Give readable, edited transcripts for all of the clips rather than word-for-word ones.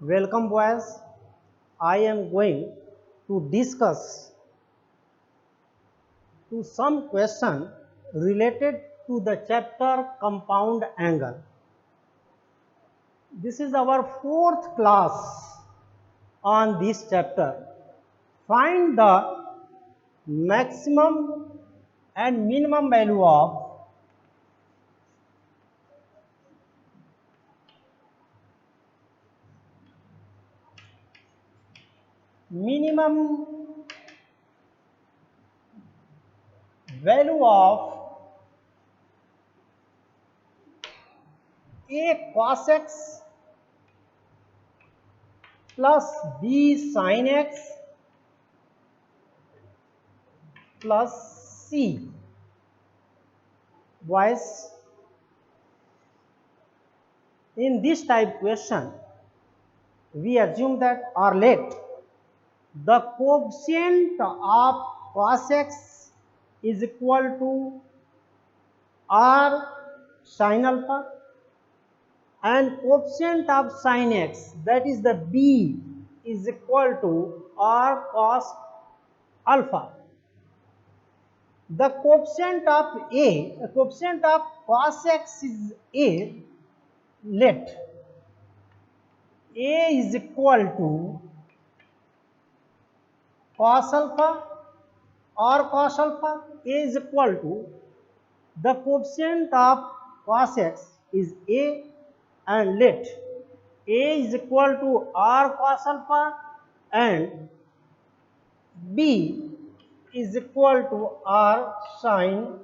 Welcome boys. I am going to discuss some question related to the chapter compound angle. This is our fourth class on this chapter. Find the maximum and minimum value of minimum value of a cos x plus b sin x plus c. Boys, in this type question, we assume that or let the coefficient of cos x is equal to r sin alpha and coefficient of sin x, that is the b, is equal to r cos alpha. The coefficient of cos x is a. Let a is equal to cos alpha or cos alpha. A is equal to the coefficient of cos x is a, and let a is equal to r cos alpha and b is equal to r sin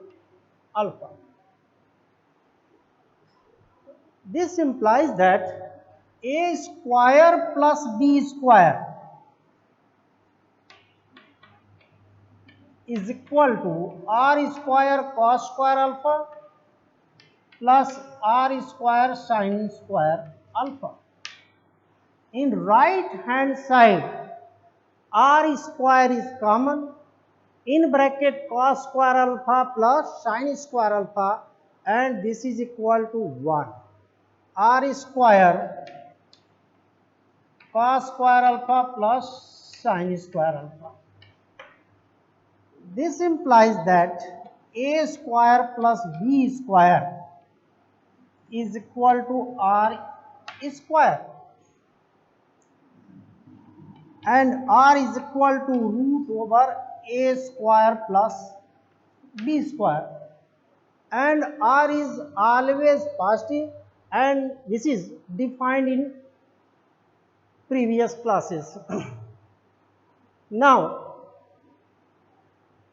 alpha. This implies that a square plus b square is equal to r square cos square alpha plus r square sin square alpha. In right hand side, r square is common, in bracket cos square alpha plus sin square alpha, and this is equal to 1. R square cos square alpha plus sin square alpha. This implies that a square plus b square is equal to r square, and r is equal to root over a square plus b square, and r is always positive, and this is defined in previous classes. Now,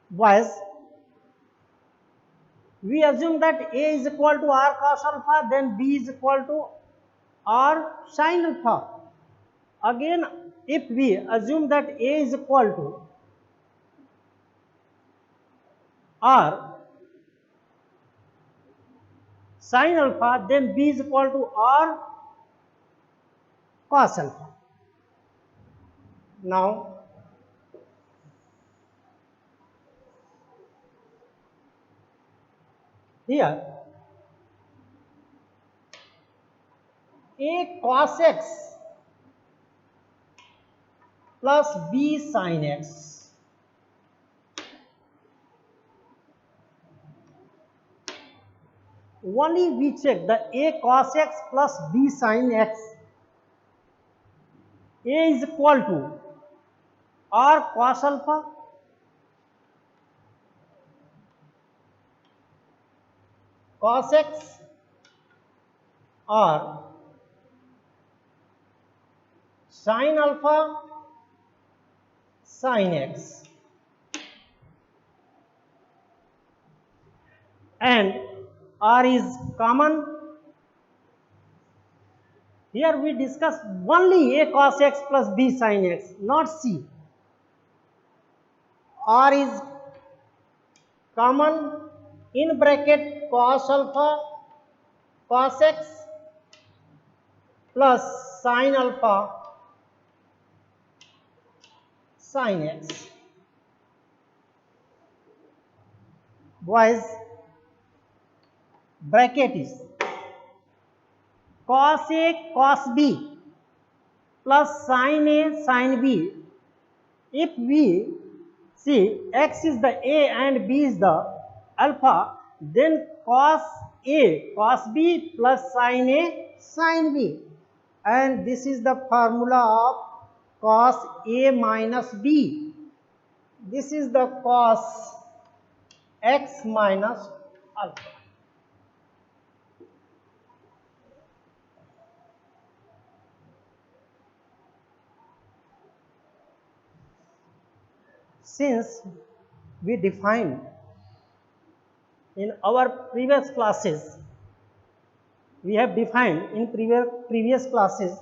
boys, we assume that a is equal to r cos alpha, then b is equal to r sin alpha. Again, if we assume that a is equal to r sin alpha, then b is equal to r cos alpha. Now, here a cos x plus b sin x only we check the a cos x plus b sin x. A is equal to r cos alpha cos x or sin alpha sin x, and r is common. Here we discuss only a cos x plus b sin x, not c. R is common, in bracket cos alpha cos x plus sin alpha sin x. Boys, bracket is cos a cos b plus sin A sin B. If we see x is the A and B is the alpha, then cos A cos B plus sin A sin B, and this is the formula of cos A minus B. This is the cos x minus alpha. Since we defined in our previous classes, we have defined in previous classes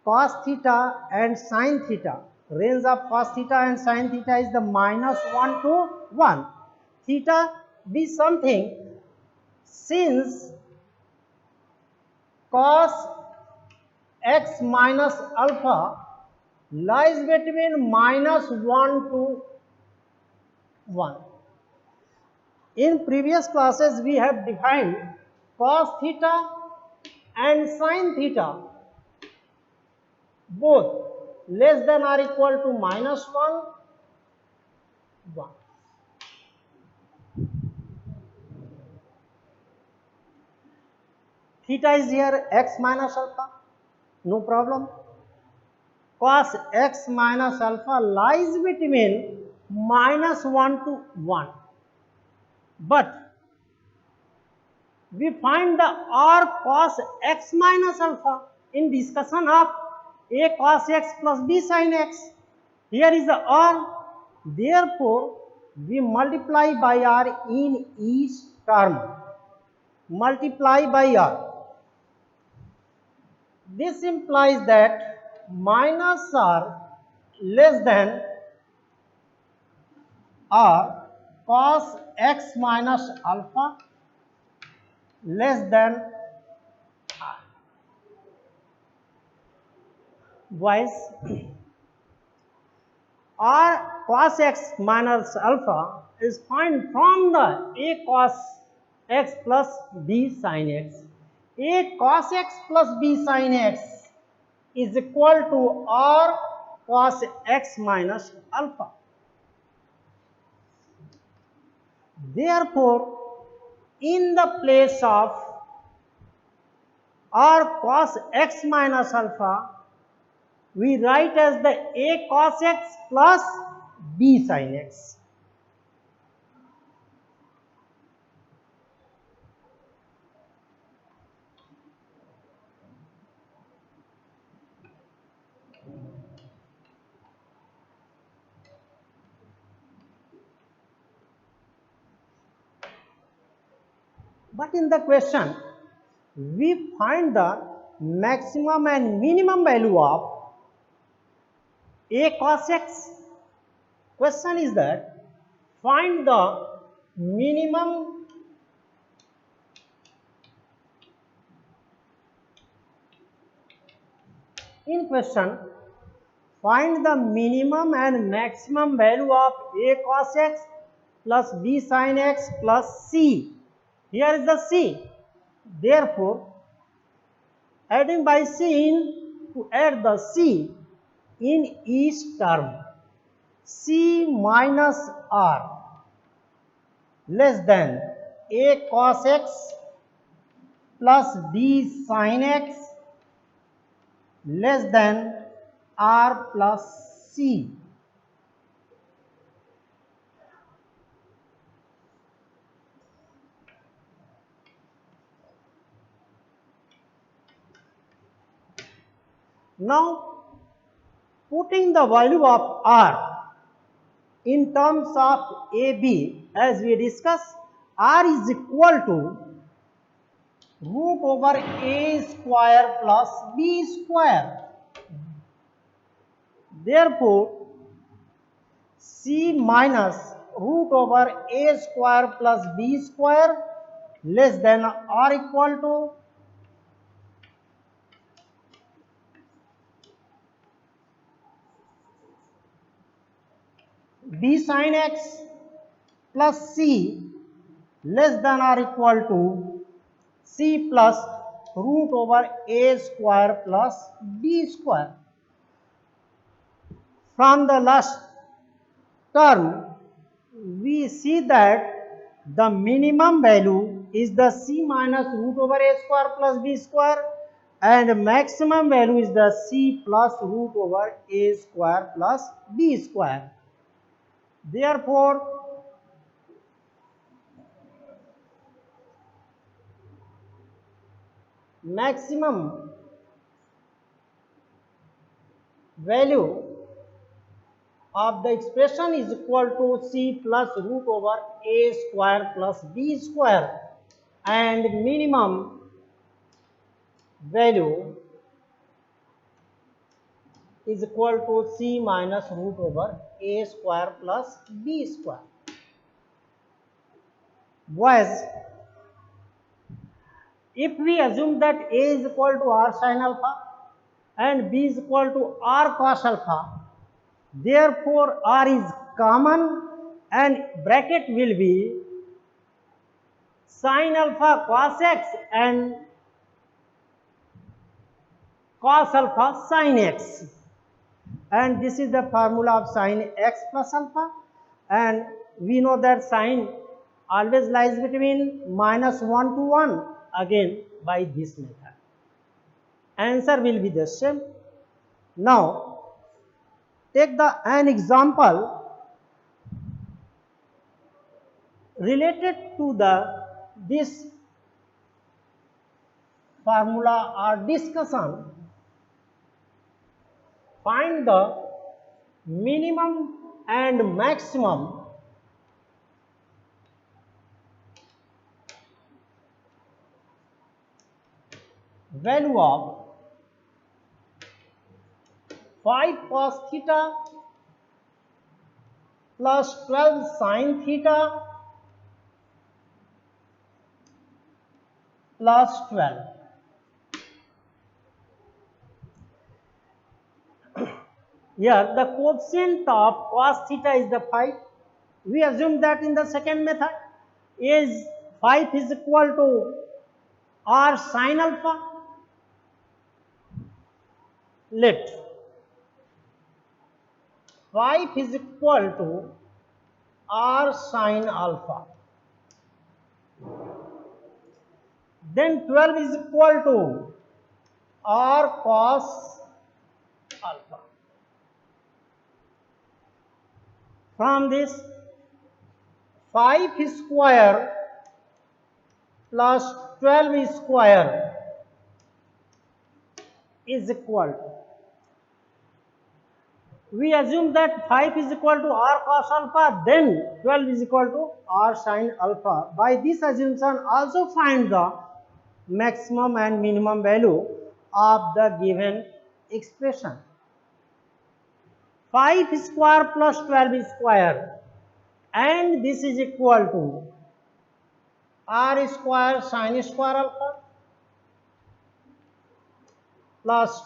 cos theta and sin theta. Range of cos theta and sin theta is the -1 to 1. Theta be something, since cos x minus alpha lies between -1 to 1. In previous classes we have defined cos theta and sin theta both less than or equal to -1, 1. Theta is here x minus alpha, no problem. Cos x minus alpha lies between -1 to 1. But we find the r cos x minus alpha in discussion of a cos x plus b sin x. Here is the r. Therefore, we multiply by r in each term. Multiply by r. This implies that minus r less than r cos x minus alpha less than r. Wise, r cos x minus alpha is found from the a cos x plus b sin x. A cos x plus b sin x is equal to r cos x minus alpha. Therefore, in the place of r cos x minus alpha, we write as the a cos x plus b sin x. But in the question, we find the maximum and minimum value of a cos x. Question is that find the minimum in question. Find the minimum and maximum value of a cos x plus b sin x plus c. Here is the c. Therefore, adding by c in to add the c in each term. C minus r less than a cos x plus b sin x less than r plus c. Now, putting the value of r in terms of AB, as we discussed, r is equal to root over a square plus b square. Therefore, c minus root over a square plus b square less than or equal to b sin x plus c less than or equal to c plus root over a square plus b square. From the last term, we see that the minimum value is the c minus root over a square plus b square, and maximum value is the c plus root over a square plus b square. Therefore, maximum value of the expression is equal to c plus root over a square plus b square, and minimum value is equal to c minus root over a square plus b square. Whereas if we assume that a is equal to r sin alpha and b is equal to r cos alpha, therefore r is common and bracket will be sin alpha cos x and cos alpha sin x, and this is the formula of sin x plus alpha, and we know that sin always lies between -1 to 1, again by this method. Answer will be the same. Now take an example related to this formula or discussion. Find the minimum and maximum value of 5 cos theta plus 12 sin theta plus 12. Here the coefficient of cos theta is the 5. We assume that in the second method is 5 is equal to r sin alpha. Let 5 is equal to r sin alpha. Then 12 is equal to r cos alpha. From this, 5 square plus 12 square is equal to, we assume that 5 is equal to r cos alpha, then 12 is equal to r sin alpha. By this assumption, also find the maximum and minimum value of the given expression. 5 square plus 12 square, and this is equal to r square sin square alpha plus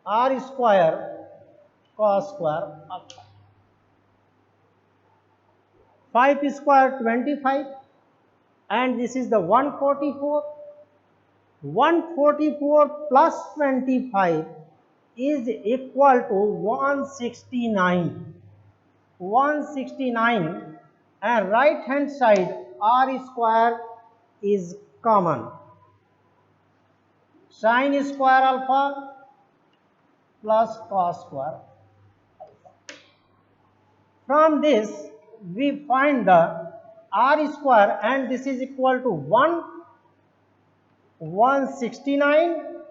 r square cos square alpha. 5 square 25, and this is the 144. 144 plus 25 is equal to 169. 169, and right hand side r square is common. Sin square alpha plus cos square alpha. From this we find the r square, and this is equal to 169,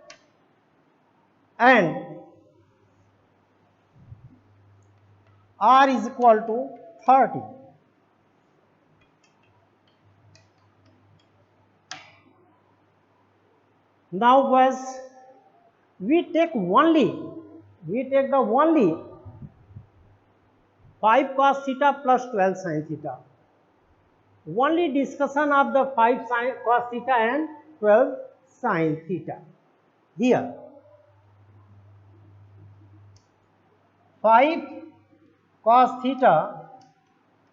and r is equal to 30. Now boys, we take the only 5 cos theta plus 12 sin theta. Only discussion of the 5 sin cos theta and 12 sin theta. Here 5 cos theta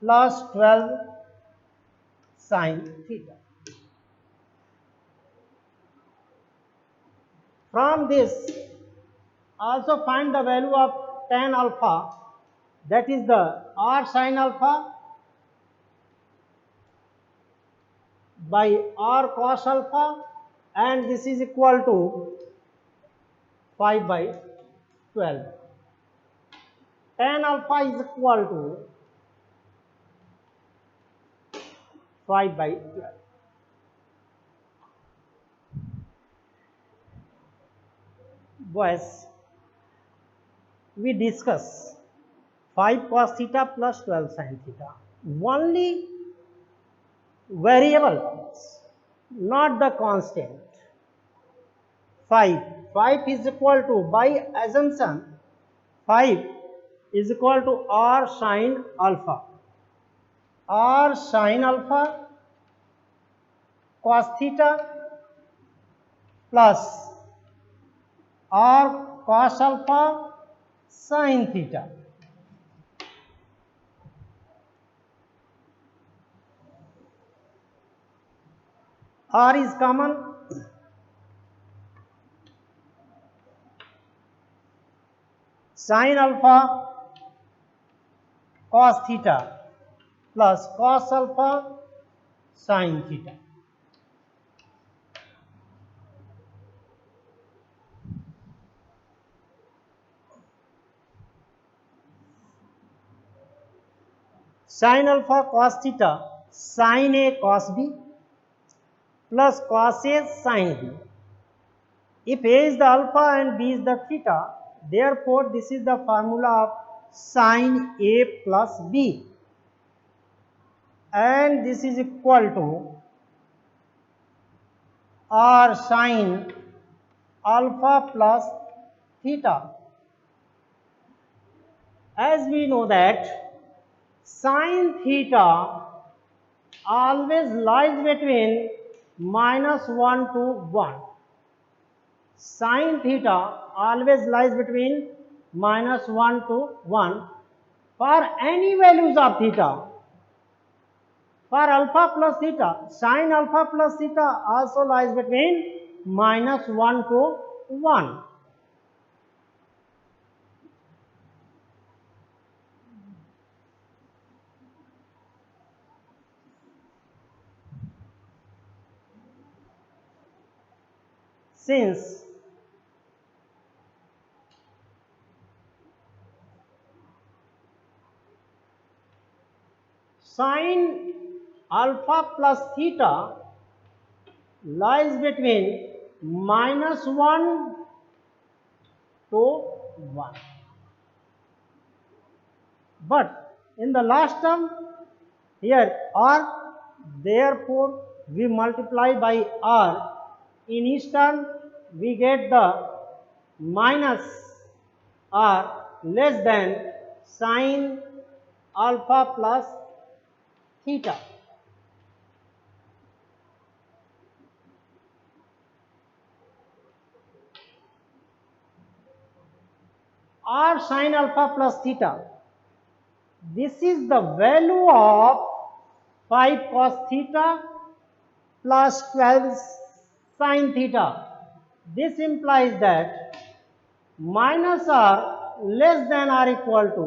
plus 12 sin theta. From this, also find the value of tan alpha, that is the r sin alpha by r cos alpha, and this is equal to 5 by 12. Tan alpha is equal to 5 by 12. Boys, we discuss 5 cos theta plus 12 sin theta. Only variable, not the constant. 5 is equal to, by assumption, 5 is equal to r sin alpha. R sin alpha cos theta plus r cos alpha sin theta. R is common. Sin alpha cos theta plus cos alpha sin theta. Sin alpha cos theta sin A cos B plus cos A sin B. If A is the alpha and B is the theta, therefore this is the formula of sin A plus B, and this is equal to r sin alpha plus theta. As we know that sin theta always lies between -1 to 1. Sin theta always lies between -1 to 1 for any values of theta. For alpha plus theta, sin alpha plus theta also lies between -1 to 1. Since sin alpha plus theta lies between -1 to 1. But in the last term, here r, therefore we multiply by r. In each term, we get the minus r less than sin alpha plus theta. R sin alpha plus theta. This is the value of 5 cos theta plus 12 sin theta. This implies that minus r less than or equal to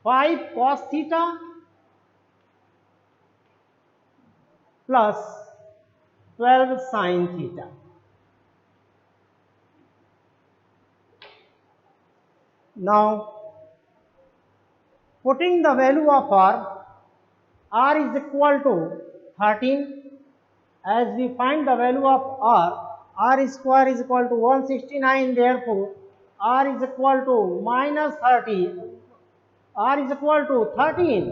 5 cos theta plus 12 sin theta. Now, putting the value of r is equal to 13. As we find the value of r square is equal to 169, therefore r is equal to minus 30, r is equal to 13.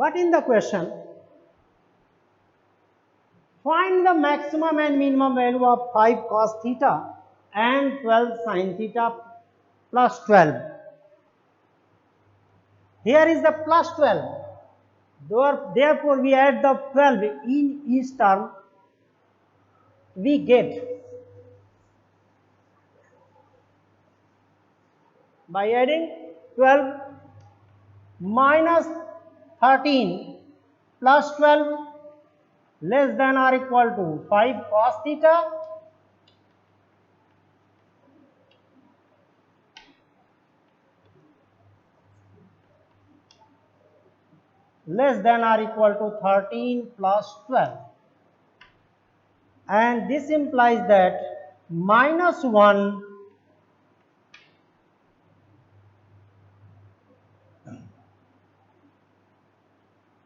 But in the question, find the maximum and minimum value of 5 cos theta and 12 sin theta plus 12. Here is the plus 12. Therefore, we add the 12 in each term. We get by adding 12 minus 13 plus 12 less than or equal to 5 cos theta less than or equal to 13 plus 12, and this implies that minus 1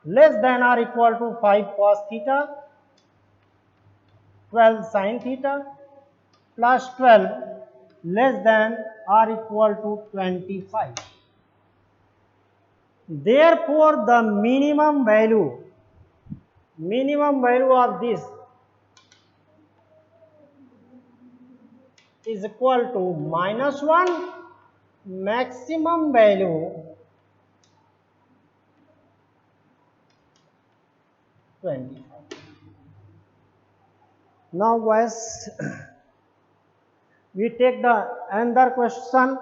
less than or equal to 5 cos theta 12 sin theta plus 12 less than or equal to 25. Therefore, the minimum value of this is equal to minus 1, maximum value 25. Now boys, we take the another question.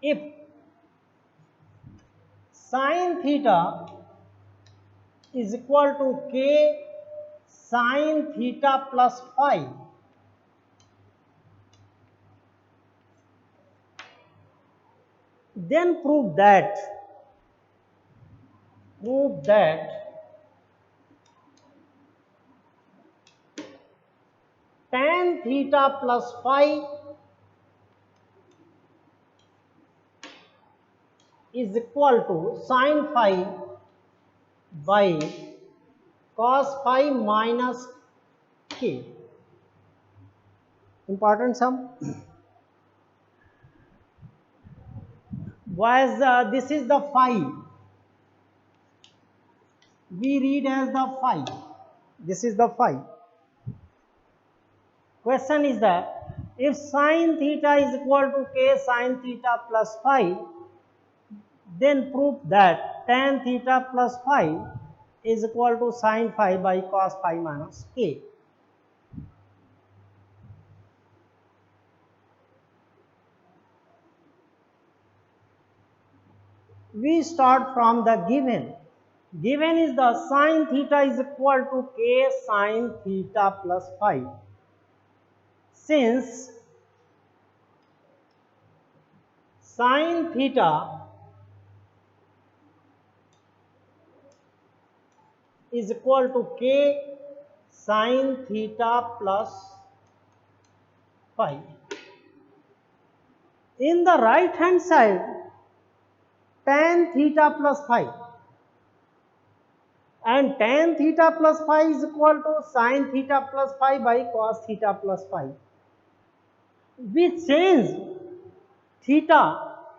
If sin theta is equal to k sin theta plus phi, then prove that tan theta plus phi is equal to sin phi by cos phi minus k. Important sum. Whereas this is the phi, we read as the phi. This is the phi. Question is that if sin theta is equal to k sin theta plus phi, then prove that tan theta plus phi is equal to sin phi by cos phi minus k. We start from the given. Given is the sin theta is equal to k sin theta plus phi. Since sin theta is equal to k sin theta plus phi, in the right hand side tan theta plus phi, and tan theta plus phi is equal to sin theta plus phi by cos theta plus phi. We change theta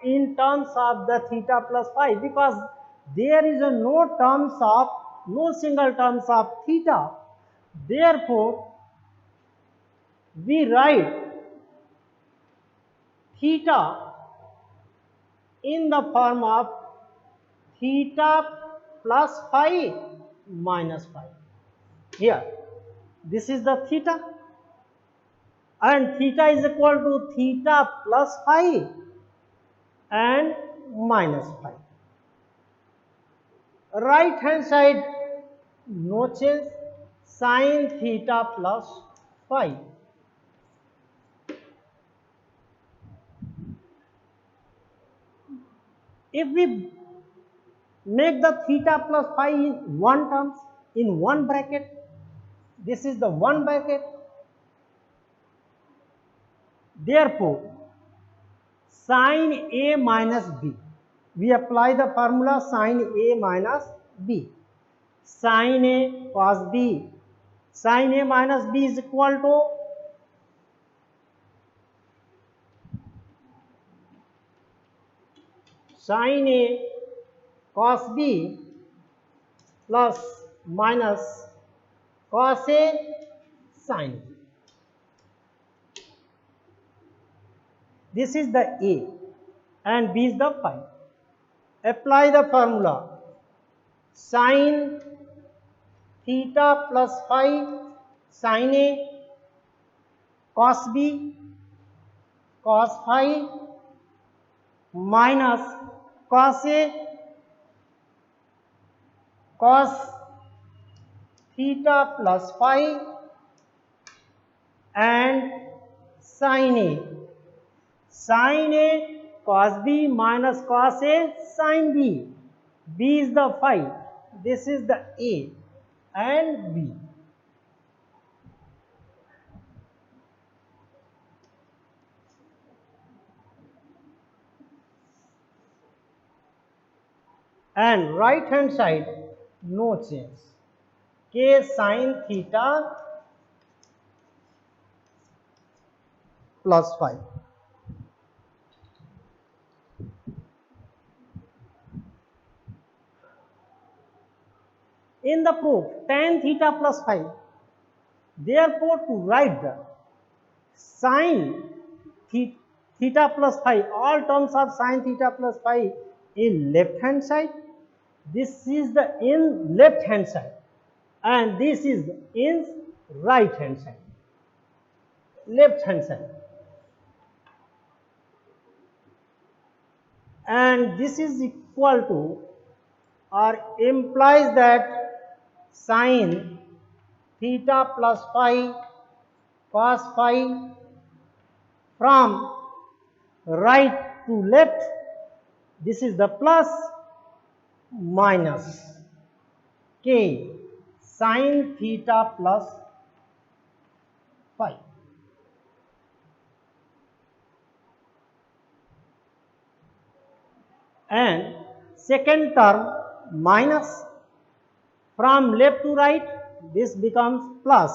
in terms of the theta plus phi because there is no single terms of theta. Therefore, we write theta in the form of theta plus phi minus phi. Here, this is the theta, and theta is equal to theta plus phi and minus phi. Right hand side, no change, sin theta plus phi. If we make the theta plus phi in one terms, in one bracket, this is the one bracket. Therefore, sin A minus B, we apply the formula sin A minus B. Sin A cos B, sin A minus B is equal to sin A cos B plus minus cos A sin B. This is the A and B is the phi. Apply the formula sin theta plus phi sin A cos B cos phi minus cos A cos theta plus phi and sin A cos B minus cos A sin B. B is the phi. This is the A and B. And right hand side no change. K sin theta plus phi. In the proof tan theta plus phi, therefore to write the sin theta plus phi, all terms of sin theta plus phi in left hand side, this is the in left hand side and this is in right hand side, left hand side, and this is equal to or implies that sin theta plus phi cos phi from right to left, this is the plus minus k sin theta plus phi. And second term minus from left to right, this becomes plus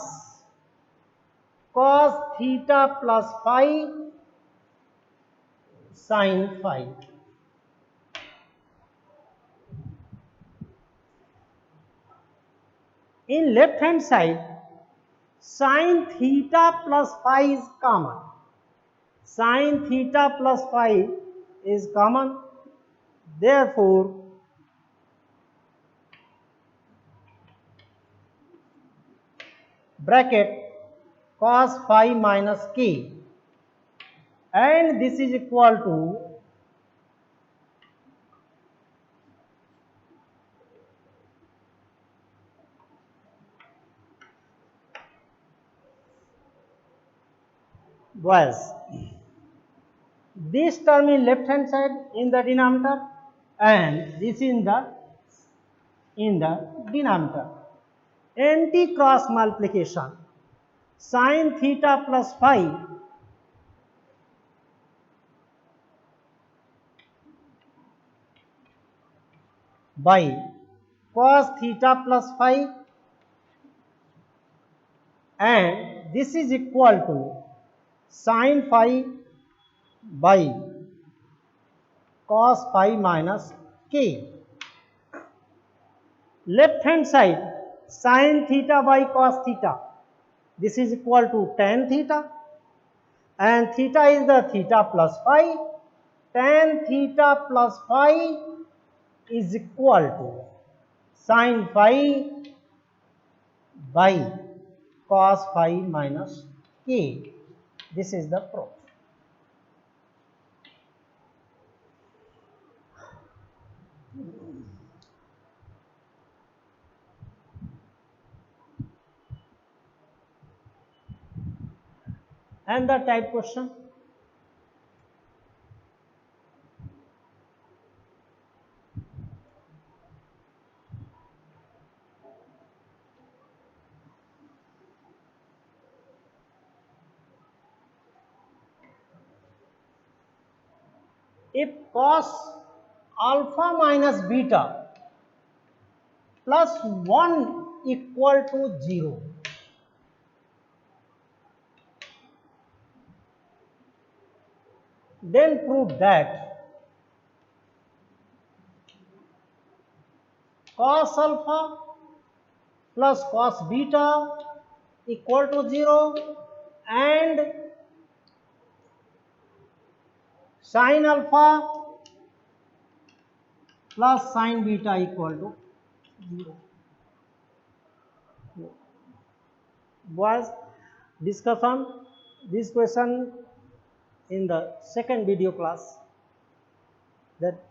cos theta plus phi sin phi. In left hand side, sin theta plus phi is common. Sin theta plus phi is common. Therefore, bracket cos phi minus k, and this is equal to was this term in left hand side in the denominator and this in the denominator. Anti-cross multiplication, sin theta plus phi by cos theta plus phi, and this is equal to sin phi by cos phi minus k. Left hand side sin theta by cos theta, this is equal to tan theta, and theta is the theta plus phi. Tan theta plus phi is equal to sin phi by cos phi minus k. This is the proof. And the type question. If cos alpha minus beta plus 1 equal to 0, then prove that cos alpha plus cos beta equal to 0 and sin alpha plus sin beta equal to 0. Was discussion this question in the second video class, that